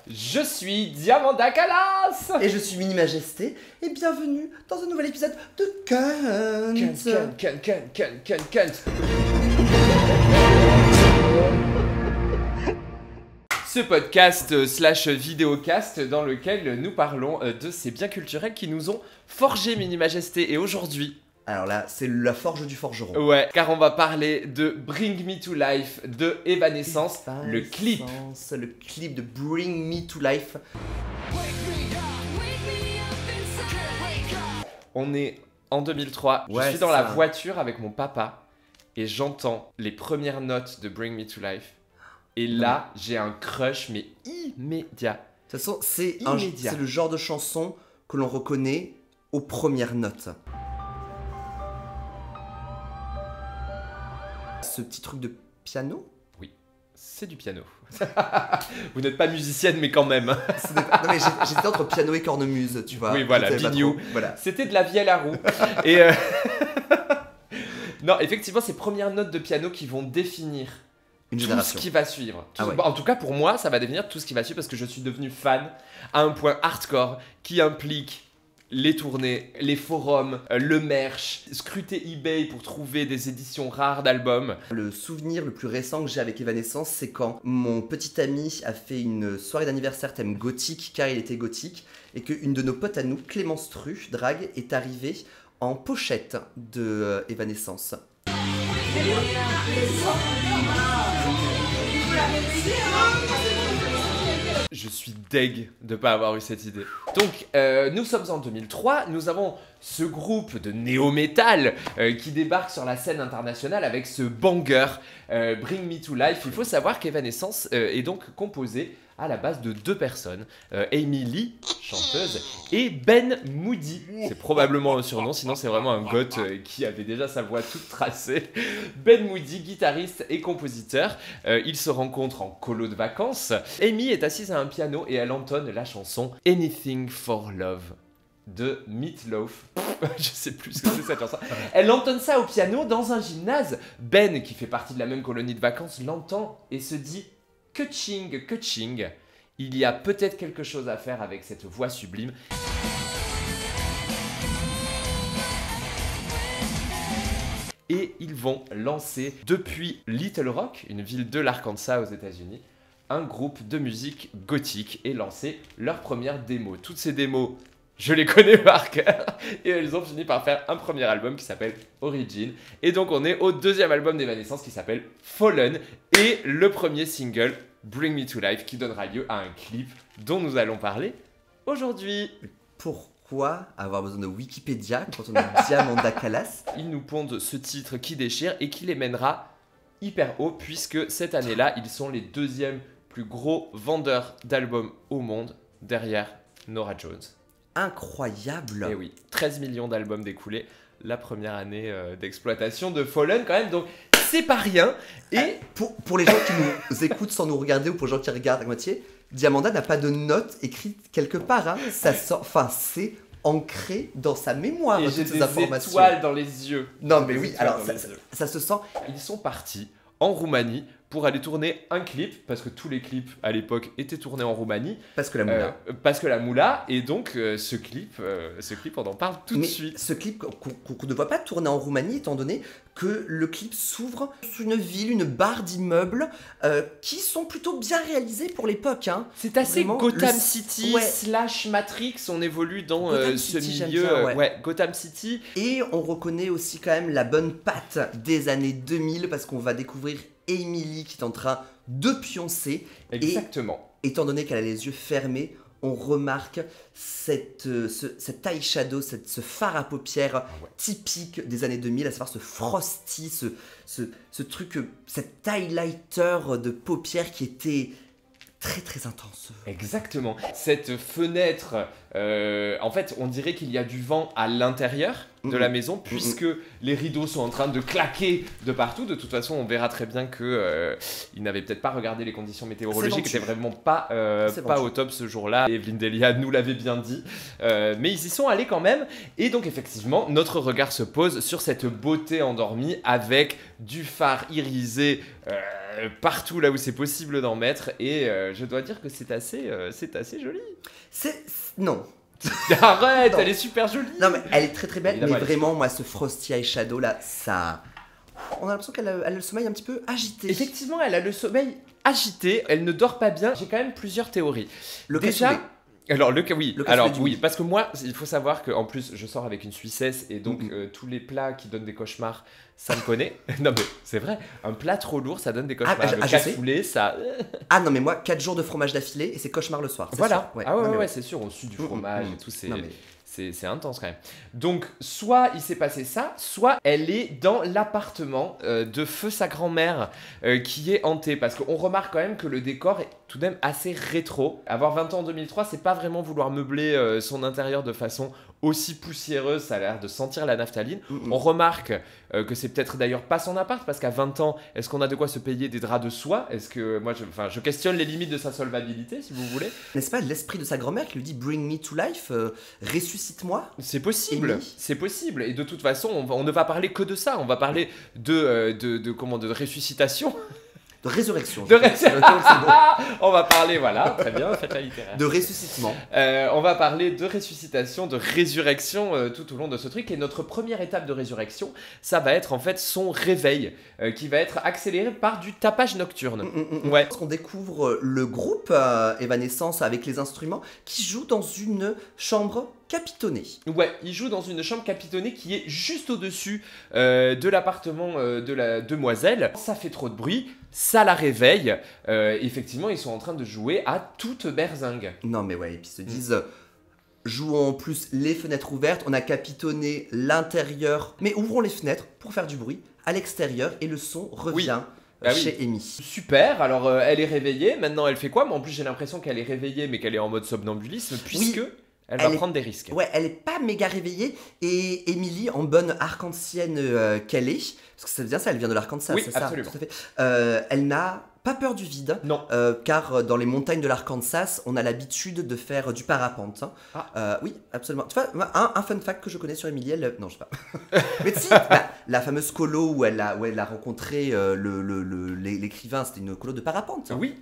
Je suis Diamanda Calas. Et je suis Mini Majesté, et bienvenue dans un nouvel épisode de Cunt. Ce podcast slash vidéocast dans lequel nous parlons de ces biens culturels qui nous ont forgé Mini Majesté. Et aujourd'hui... Alors là, c'est la forge du forgeron. Ouais, car on va parler de Bring Me to Life de Evanescence, le clip. Le clip de Bring Me to Life. On est en 2003, Ouais, je suis dans c'est la ça. voiture avec mon papa et j'entends les premières notes de Bring Me to Life. Et là, j'ai un crush, mais immédiat. De toute façon, c'est Immédiat. le genre de chanson que l'on reconnaît aux premières notes. Ce petit truc de piano. C'est du piano. Vous n'êtes pas musicienne, mais quand même. Non mais j'étais entre piano et cornemuse, tu vois. Oui, voilà, Je savais pas bignou. trop. Voilà. C'était de la vielle à roue. Et non, effectivement, ces premières notes de piano qui vont définir Une tout génération. ce qui va suivre. Ah ouais. Bon, en tout cas, pour moi, ça va définir tout ce qui va suivre parce que je suis devenu fan à un point hardcore qui implique les tournées, les forums, le merch, scruter eBay pour trouver des éditions rares d'albums. Le souvenir le plus récent que j'ai avec Evanescence, c'est quand mon petit ami a fait une soirée d'anniversaire thème gothique, car il était gothique, et qu'une de nos potes à nous, Clémence Tru, drague, est arrivée en pochette de Evanescence. Je suis deg de pas avoir eu cette idée. Donc, nous sommes en 2003, nous avons ce groupe de néo-metal qui débarque sur la scène internationale avec ce banger Bring Me to Life. Il faut savoir qu'Evanescence est donc composé à la base de deux personnes, Amy Lee, chanteuse, et Ben Moody. C'est probablement un surnom, sinon c'est vraiment un goth qui avait déjà sa voix toute tracée. Ben Moody, guitariste et compositeur. Ils se rencontrent en colo de vacances. Amy est assise à un piano et elle entonne la chanson Anything for Love de Meatloaf. Je sais plus ce que c'est cette chanson. Elle entonne ça au piano dans un gymnase. Ben, qui fait partie de la même colonie de vacances, l'entend et se dit Kutching, Kutching, il y a peut-être quelque chose à faire avec cette voix sublime. Et ils vont lancer, depuis Little Rock, une ville de l'Arkansas aux États-Unis, un groupe de musique gothique et lancer leur première démo. Toutes ces démos, je les connais par cœur. Et elles ont fini par faire un premier album qui s'appelle Origin. Et donc on est au deuxième album d'Evanescence qui s'appelle Fallen. Et le premier single, Bring Me to Life, qui donnera lieu à un clip dont nous allons parler aujourd'hui. Pourquoi avoir besoin de Wikipédia quand on est Diamanda Calas? Ils nous pondent ce titre qui déchire et qui les mènera hyper haut, puisque cette année-là, ils sont les deuxièmes plus gros vendeurs d'albums au monde, derrière Norah Jones. Incroyable. Et oui, 13 millions d'albums découlés, la première année d'exploitation de Fallen quand même, donc c'est pas rien. Et Pour les gens qui nous écoutent sans nous regarder ou pour les gens qui regardent à moitié, Diamanda n'a pas de notes écrites quelque part. Hein. Ça sort, enfin, c'est ancré dans sa mémoire, et toutes j'ai ces des informations. étoiles dans les yeux. Non mais Des oui, étoiles alors dans les yeux. ça se sent. Ils sont partis en Roumanie pour aller tourner un clip, parce que tous les clips à l'époque étaient tournés en Roumanie. Parce que la moula. Parce que la moula, et donc ce clip, on en parle tout de Mais suite. ce clip qu'on ne voit pas tourner en Roumanie, étant donné que le clip s'ouvre sur une ville, une barre d'immeubles qui sont plutôt bien réalisés pour l'époque. Hein. C'est assez Vraiment, Gotham le- City ouais. slash Matrix, on évolue dans Gotham ce City, j'aime milieu, bien, ouais. Gotham City. Et on reconnaît aussi quand même la bonne patte des années 2000 parce qu'on va découvrir Emily qui est en train de pioncer. Exactement. Et étant donné qu'elle a les yeux fermés, on remarque cet eyeshadow, ce fard à paupières typique des années 2000, à savoir ce frosty, ce truc, cet highlighter de paupières qui était très très intense. Exactement. Cette fenêtre, en fait, on dirait qu'il y a du vent à l'intérieur. de la maison, puisque les rideaux sont en train de claquer de partout. De toute façon, on verra très bien que ils n'avaient peut-être pas regardé les conditions météorologiques, qui étaient vraiment pas au top ce jour-là. Evelyne Delia nous l'avait bien dit, mais ils y sont allés quand même. Et donc effectivement, notre regard se pose sur cette beauté endormie avec du phare irisé partout là où c'est possible d'en mettre. Et je dois dire que c'est assez joli. Non. Arrête, Non. elle est super jolie. Non, mais elle est très très belle, Évidemment, mais vraiment, moi, ce Frosty Eyeshadow là, ça. On a l'impression qu'elle a le sommeil un petit peu agité. Effectivement, elle a le sommeil agité, elle ne dort pas bien. J'ai quand même plusieurs théories. Le Déjà, cassoulet. alors cassoulet du parce que moi, il faut savoir qu'en plus, je sors avec une Suissesse et donc tous les plats qui donnent des cauchemars, ça me connaît. Non mais c'est vrai, un plat trop lourd, ça donne des cauchemars. Le je sais. cassoulet, ça. Ah non, mais moi, 4 jours de fromage d'affilée et c'est cauchemar le soir. Voilà. Sûr. Ah ouais, Non, mais c'est sûr, on suit du fromage et tout, Non, mais- c'est intense quand même. Donc, soit il s'est passé ça, soit elle est dans l'appartement de feu sa grand-mère qui est hanté. Parce qu'on remarque quand même que le décor est tout de même assez rétro. Avoir 20 ans en 2003, c'est pas vraiment vouloir meubler son intérieur de façon aussi poussiéreuse, ça a l'air de sentir la naphtaline. On remarque que c'est peut-être d'ailleurs pas son appart, parce qu'à 20 ans, est-ce qu'on a de quoi se payer des draps de soie? Est-ce que moi, je questionne les limites de sa solvabilité, si vous voulez. N'est-ce pas l'esprit de sa grand-mère qui lui dit Bring me to life, ressuscite-moi? C'est possible, Amy. c'est possible. Et de toute façon, on ne va parler que de ça. On va parler de ressuscitation. De résurrection. De C'est bon. On va parler, voilà, très bien, faites la littéraire. De ressuscitement. On va parler de ressuscitation, de résurrection tout au long de ce truc. Et notre première étape de résurrection, ça va être en fait son réveil, qui va être accéléré par du tapage nocturne. Ouais. Parce qu'on découvre le groupe Evanescence avec les instruments qui joue dans une chambre capitonnée. Ouais, il joue dans une chambre capitonnée qui est juste au-dessus de l'appartement de la demoiselle. Ça fait trop de bruit, ça la réveille. Effectivement, ils sont en train de jouer à toute berzingue. Non mais ouais, et puis ils se disent jouons en plus les fenêtres ouvertes, on a capitonné l'intérieur, mais ouvrons les fenêtres pour faire du bruit à l'extérieur et le son revient chez Amy. Super, alors elle est réveillée, maintenant elle fait quoi? Mais en plus j'ai l'impression qu'elle est réveillée mais qu'elle est en mode somnambulisme puisque elle va prendre des risques. Ouais, elle est pas méga réveillée et Emily, en bonne arc-en-cienne qu'elle est, parce que c'est bien ça, elle vient de l'Arkansas, oui, c'est ça, absolument. tout à fait. Elle n'a pas peur du vide, non. Car dans les montagnes de l'Arkansas, on a l'habitude de faire du parapente. Oui, absolument. Tu vois, un fun fact que je connais sur Emily, non, je sais pas. Mais si, la fameuse colo où elle a rencontré l'écrivain, c'était une colo de parapente. Oui.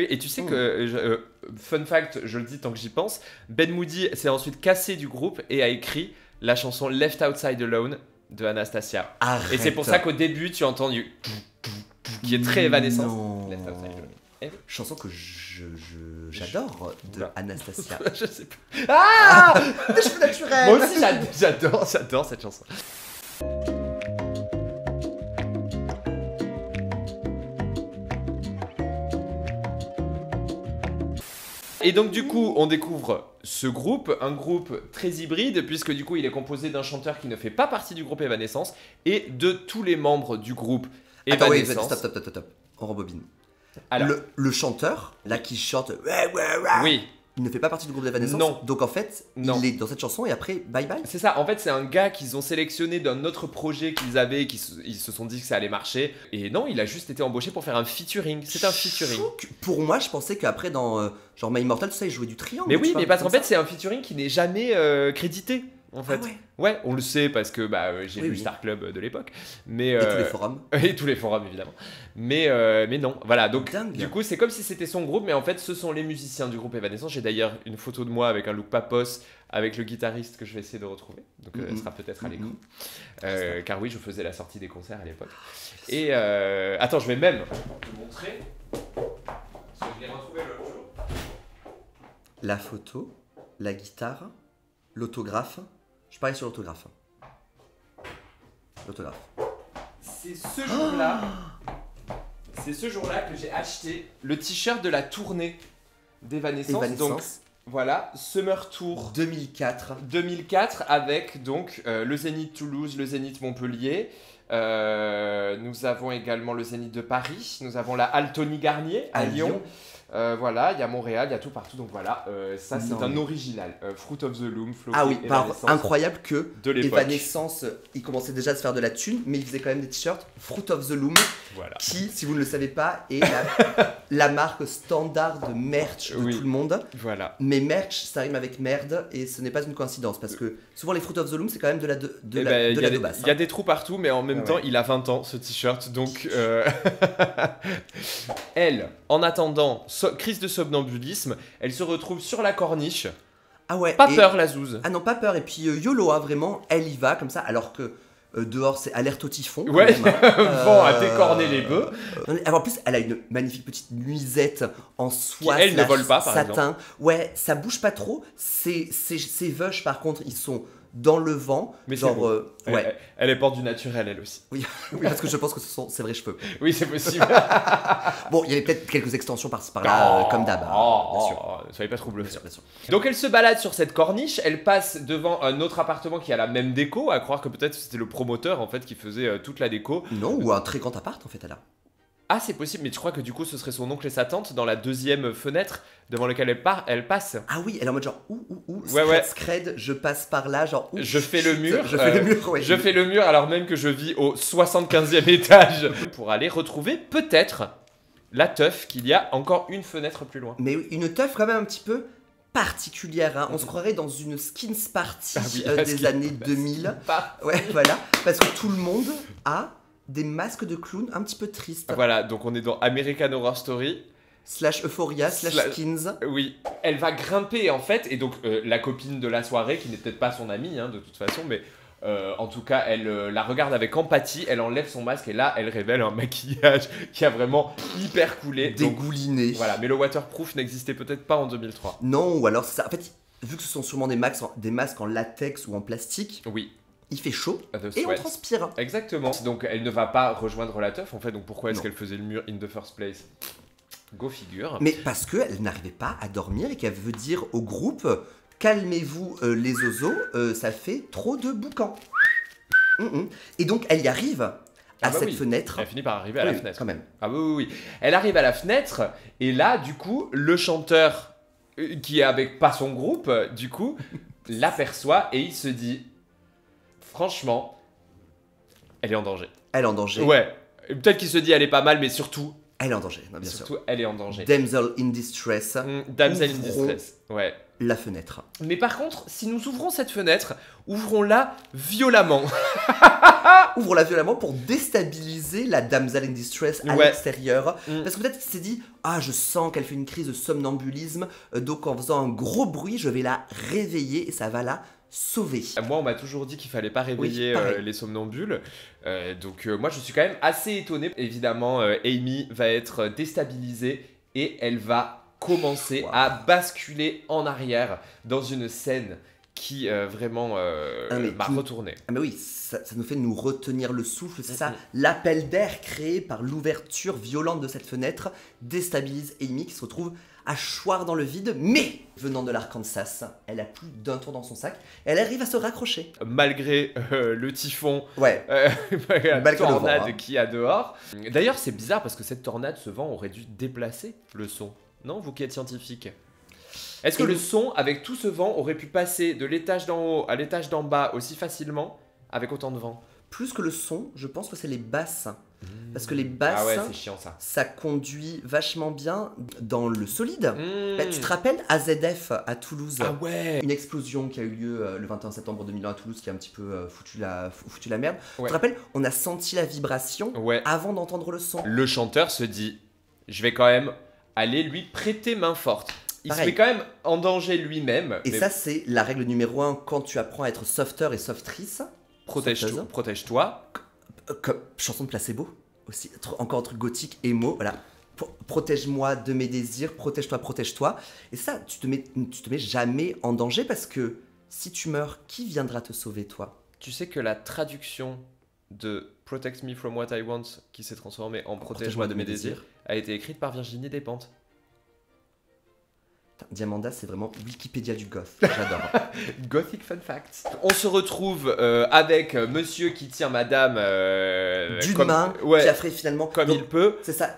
Et tu sais que, fun fact, je le dis tant que j'y pense, Ben Moody s'est ensuite cassé du groupe et a écrit la chanson Left Outside Alone de Anastasia. Arrête. Et c'est pour ça qu'au début, tu as entendu qui est très évanescent. Non. Left Outside Alone. Chanson que j'adore de Anastasia. Je sais plus. Ah, Des cheveux naturels. moi aussi j'adore cette chanson. Et donc du coup, on découvre ce groupe, un groupe très hybride, puisque du coup, il est composé d'un chanteur qui ne fait pas partie du groupe Evanescence et de tous les membres du groupe Attends, oui, Evanescence. stop. On rebobine. Alors, Le chanteur, là, qui chante, oui, il ne fait pas partie du groupe d'Evanescence. Non. Donc en fait, Non. il est dans cette chanson et après, bye bye. c'est ça. En fait, c'est un gars qu'ils ont sélectionné d'un autre projet qu'ils avaient, ils se sont dit que ça allait marcher. Et non, il a juste été embauché pour faire un featuring. C'est un featuring. Chouc. Pour moi, je pensais qu'après, dans genre My Immortal, tout ça, il jouait du triangle. Mais tu oui, vois, mais parce comme qu'en fait, ça. c'est un featuring qui n'est jamais crédité. En fait. Ah ouais. Ouais, on le sait parce que j'ai Oui, vu oui. Star Club de l'époque. Mais, Et tous les forums. et tous les forums évidemment. Mais non, voilà. Donc Dingue. du coup, c'est comme si c'était son groupe, mais en fait, ce sont les musiciens du groupe Evanescence. J'ai d'ailleurs une photo de moi avec un look papos avec le guitariste que je vais essayer de retrouver. Donc elle sera peut-être à l'écran. Car oui, je faisais la sortie des concerts à l'époque. Et attends, je vais même te montrer parce que je l'ai retrouvé l'autre jour. La photo, la guitare, l'autographe. Je parie sur l'autographe. L'autographe. C'est ce jour-là. C'est ce jour-là que j'ai acheté le t-shirt de la tournée d'Evanescence. Donc Evanescence. voilà, Summer Tour 2004. 2004 avec donc le Zénith Toulouse, le Zénith Montpellier. Nous avons également le Zénith de Paris. Nous avons la Altony Garnier à Lyon. Voilà, il y a Montréal, il y a tout partout. Donc voilà, ça c'est Non, un mais- original. Fruit of the Loom, Floki, Ah oui, Evanescence, incroyable que de l'époque. Evanescence, il commençait déjà à se faire de la thune, mais il faisait quand même des t-shirts Fruit of the Loom, Voilà. qui, si vous ne le savez pas, est la marque standard de merch de Oui. tout le monde. Voilà. Mais merch, ça rime avec merde, et ce n'est pas une coïncidence, parce que souvent les Fruit of the Loom, c'est quand même de la Eh ben, il y a des- basse. il y a des trous partout, mais en même Ouais, temps, ouais. il a 20 ans ce t-shirt. Donc, elle, en attendant, crise de somnambulisme, elle se retrouve sur la corniche. Ah ouais. Pas et- peur, la zouze. Ah non, pas peur. Et puis YOLO, vraiment, elle y va comme ça, alors que dehors c'est alerte au typhon. quand Ouais, même, hein. vent à décorner les bœufs. En plus, elle a une magnifique petite nuisette en soie. Qui, elle, ne slash vole pas, par satin. Ouais, ça bouge pas trop. Ces veuches, par contre, ils sont dans le vent. Mais c'est genre, beau. ouais. Elle est porte du naturel, elle aussi. Oui, oui, parce que je pense que ce sont ses vrais cheveux. Oui, c'est possible. Bon, il y avait peut-être quelques extensions par-ci par-là, comme d'hab, hein, bien sûr. Soyez pas trop Bien bluffés. sûr, bien sûr. Donc elle se balade sur cette corniche, elle passe devant un autre appartement qui a la même déco, à croire que peut-être c'était le promoteur en fait qui faisait toute la déco. Non, ou un très grand appart en fait, elle a. Ah c'est possible, mais tu crois que du coup ce serait son oncle et sa tante dans la deuxième fenêtre devant laquelle elle passe. Ah oui, elle est en mode genre, Ouais, ouais. scred, je passe par là, genre, Je fais le chut, mur, Je fais le mur, ouais. Je fais le mur alors même que je vis au 75e étage pour aller retrouver peut-être la teuf qu'il y a encore une fenêtre plus loin. Mais oui, une teuf quand même un petit peu particulière, hein. On se croirait dans une skins party Ah oui, la des skins- années 2000. Pas. Ouais, voilà, parce que tout le monde a des masques de clown un petit peu tristes. Voilà, donc on est dans American Horror Story. Slash Euphoria, slash Slash- skins. Oui, elle va grimper en fait, et donc la copine de la soirée, qui n'est peut-être pas son amie hein, de toute façon, mais en tout cas elle la regarde avec empathie, elle enlève son masque et là elle révèle un maquillage qui a vraiment hyper coulé. Donc, Dégouliné. voilà, mais le waterproof n'existait peut-être pas en 2003. Non, ou alors c'est ça. En fait, vu que ce sont sûrement des masques en latex ou en plastique, Oui, il fait chaud the et on sweat. transpire. Exactement. Donc elle ne va pas rejoindre la teuf en fait, donc pourquoi est-ce Non. qu'elle faisait le mur in the first place? Go figure. Mais parce qu'elle n'arrivait pas à dormir et qu'elle veut dire au groupe calmez-vous les ozos, ça fait trop de boucan. Et donc elle y arrive à Ah bah cette oui. fenêtre. Elle finit par arriver à la Oui, fenêtre. quand même. Ah oui, oui, oui. Elle arrive à la fenêtre, et là, du coup, le chanteur, qui est avec pas son groupe, du coup, l'aperçoit, et il se dit, franchement, elle est en danger. Elle est en danger. Ouais. Peut-être qu'il se dit, elle est pas mal, mais surtout, Elle est en danger, non, bien surtout elle est en danger. sûr. Damsel in distress, Damsel in ouvrons distress. Ouais. la fenêtre. Mais par contre, si nous ouvrons cette fenêtre, ouvrons-la violemment. Ouvre-la violemment pour déstabiliser la damsel in distress à Ouais. l'extérieur. Mm. Parce que peut-être qu'il s'est dit ah, je sens qu'elle fait une crise de somnambulisme, donc en faisant un gros bruit, je vais la réveiller et ça va la sauver. Moi, on m'a toujours dit qu'il fallait pas réveiller Oui, pareil. les somnambules. Donc, moi, je suis quand même assez étonné. Évidemment, Amy va être déstabilisée et elle va commencer Wow. à basculer en arrière dans une scène qui vraiment mais m'a tout- retourné. Ah mais oui, ça nous fait nous retenir le souffle, c'est ça. Mhm. L'appel d'air créé par l'ouverture violente de cette fenêtre déstabilise Amy qui se retrouve à choir dans le vide, mais venant de l'Arkansas, elle a plus d'un tour dans son sac, elle arrive à se raccrocher. Malgré le typhon, Ouais, la Malgré le tornade vent, hein. qu'il y a dehors. D'ailleurs, c'est bizarre parce que cette tornade, ce vent aurait dû déplacer le son. Non, vous qui êtes scientifique. Est-ce que Et le nous- son, avec tout ce vent, aurait pu passer de l'étage d'en haut à l'étage d'en bas aussi facilement avec autant de vent? plus que le son, je pense que c'est les basses. Parce que les basses, Ah ouais, c'est chiant ça. ça conduit vachement bien dans le solide. Mmh. Bah, tu te rappelles AZF à Toulouse? Ah ouais. Une explosion qui a eu lieu le 21 septembre 2001 à Toulouse qui a un petit peu foutu la merde. Ouais. Tu te rappelles, on a senti la vibration Ouais. avant d'entendre le son. Le chanteur se dit, je vais quand même aller lui prêter main forte. Il Pareil. se met quand même en danger lui-même. Et mais ça, c'est la règle numéro 1 quand tu apprends à être softer et softrice. protège-toi. Protège-toi. Comme chanson de placebo aussi. Encore un truc gothique, émo, voilà. Protège-moi de mes désirs, protège-toi, protège-toi. Et ça, tu te mets jamais en danger parce que si tu meurs, qui viendra te sauver, toi? Tu sais que la traduction de Protect Me From What I Want, qui s'est transformée en Protège-moi de mes désirs, a été écrite par Virginie Despentes. Putain, Diamanda, c'est vraiment Wikipédia du goth. J'adore. Gothic Fun Facts. On se retrouve avec monsieur qui tient madame D'une comme- main, ouais, qui a fait finalement. comme Donc, il peut. c'est ça.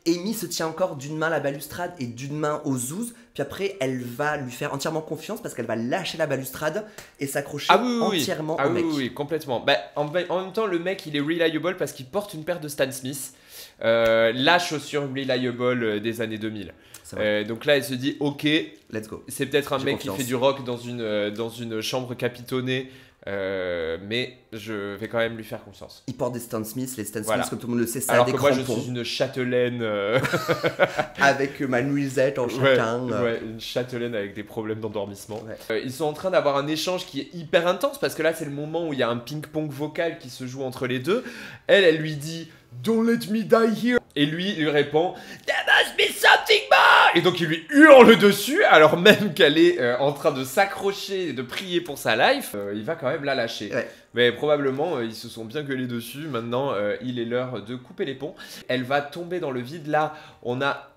Amy se tient encore d'une main la balustrade et d'une main aux zouzes. Puis après, elle va lui faire entièrement confiance parce qu'elle va lâcher la balustrade et s'accrocher entièrement au mec. Oui, complètement. Bah, en même temps, le mec, il est reliable parce qu'il porte une paire de Stan Smith. La chaussure reliable des années 2000. Donc là, elle se dit, ok, let's go. C'est peut-être un mec qui fait du rock dans une chambre capitonnée. Mais je vais quand même lui faire confiance. Il porte des Stan Smith, les Stan Smith, comme tout le monde le sait, ça alors a des que crampons. moi, je suis une châtelaine. Avec ma nuisette en chacun. Ouais, une châtelaine avec des problèmes d'endormissement. Ils sont en train d'avoir un échange qui est hyper intense parce que là, c'est le moment où il y a un ping-pong vocal qui se joue entre les deux. Elle lui dit « Don't let me die here !» Et lui répond « There must be something more !» Et donc il lui hurle dessus alors même qu'elle est en train de s'accrocher et de prier pour sa life. Il va quand même la lâcher. Mais probablement, ils se sont bien gueulés dessus. Maintenant, il est l'heure de couper les ponts. Elle va tomber dans le vide. Là, on a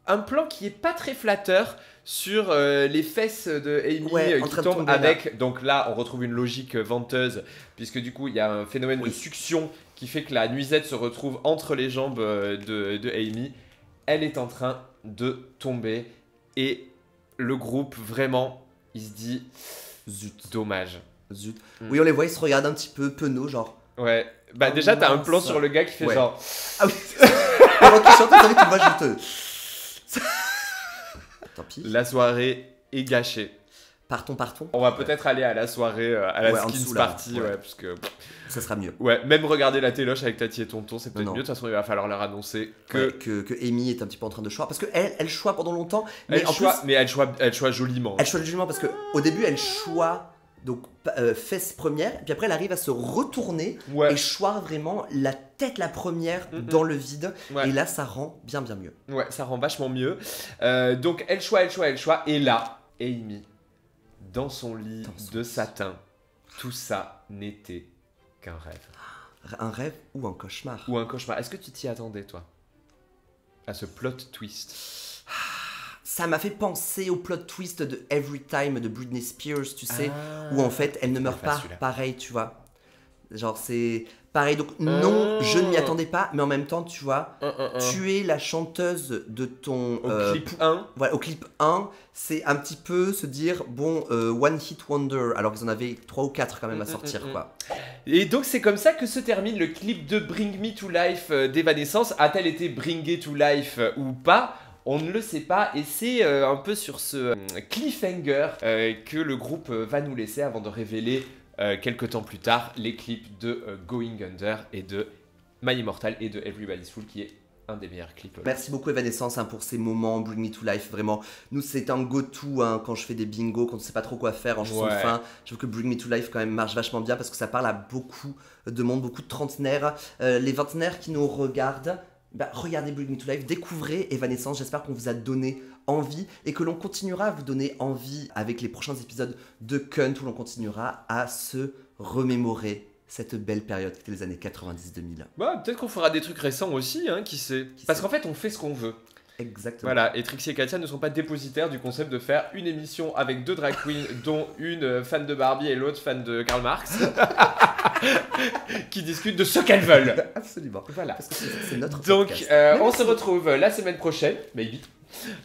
un plan qui est pas très flatteur sur les fesses de Amy qui tombe avec... Là. Donc là, on retrouve une logique venteuse puisque du coup, il y a un phénomène de succion qui fait que la nuisette se retrouve entre les jambes de Amy. Elle est en train de tomber et le groupe, vraiment, il se dit zut, dommage. Zut. Oui, on les voit, ils se regardent un petit peu penaud, genre. Ouais, bah déjà, t'as un plan sur le gars qui fait genre. Ah oui, pendant qu'il chante, tu vois, je te. Tant pis. La soirée est gâchée. Partons. On va peut-être aller à la soirée, à la skins party, parce que... Ça sera mieux. Ouais, même regarder la téloche avec Tati et Tonton, c'est peut-être mieux. De toute façon, il va falloir leur annoncer que Amy est un petit peu en train de choix. Parce qu'elle choix pendant longtemps. Mais elle choix joliment. Elle choix joliment parce qu'au début, elle choix donc fesses première, puis après elle arrive à se retourner et choir vraiment la tête la première dans le vide. Et là, ça rend bien mieux. Ouais, ça rend vachement mieux. Donc elle choix. Et là, Amy, dans son lit de satin, tout ça n'était qu'un rêve. Un rêve ou un cauchemar. Ou un cauchemar. Est-ce que tu t'y attendais, toi? À ce plot twist? Ça m'a fait penser au plot twist de Every Time de Britney Spears, tu sais, où en fait elle ne meurt pas pareil, tu vois. Genre c'est pareil, donc non, je ne m'y attendais pas, mais en même temps, tu vois, tu es la chanteuse de ton... Au clip 1. Voilà, au clip 1, c'est un petit peu se dire, bon, One Hit Wonder, alors qu'ils en avaient 3 ou 4 quand même à sortir, quoi. Et donc c'est comme ça que se termine le clip de Bring Me to Life d'Evanescence. A-t-elle été bringée to life ou pas? On ne le sait pas, et c'est un peu sur ce cliffhanger que le groupe va nous laisser avant de révéler quelques temps plus tard les clips de Going Under et de My Immortal et de Everybody's Fool, qui est un des meilleurs clips. Merci beaucoup Evanescence pour ces moments, Bring Me to Life, vraiment. Nous c'est un go-to quand je fais des bingos, quand on ne sait pas trop quoi faire en chanson de fin. Je veux que Bring Me to Life quand même marche vachement bien parce que ça parle à beaucoup de monde, beaucoup de trentenaires. Les vingtenaires qui nous regardent, regardez Bring Me to Life, découvrez Evanescence, j'espère qu'on vous a donné envie et que l'on continuera à vous donner envie avec les prochains épisodes de Cunt où l'on continuera à se remémorer cette belle période qui était les années 90-2000. Peut-être qu'on fera des trucs récents aussi, qui sait. Parce qu'en fait on fait ce qu'on veut. Exactement. Voilà, et Trixie et Katia ne sont pas dépositaires du concept de faire une émission avec 2 drag queens, dont une fan de Barbie et l'autre fan de Karl Marx, qui discutent de ce qu'elles veulent. Absolument. Voilà. Parce que c'est notre Donc, podcast. on se retrouve la semaine prochaine, maybe.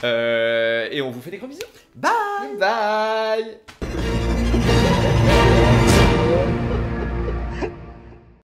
Et on vous fait des gros bisous. Bye. Bye.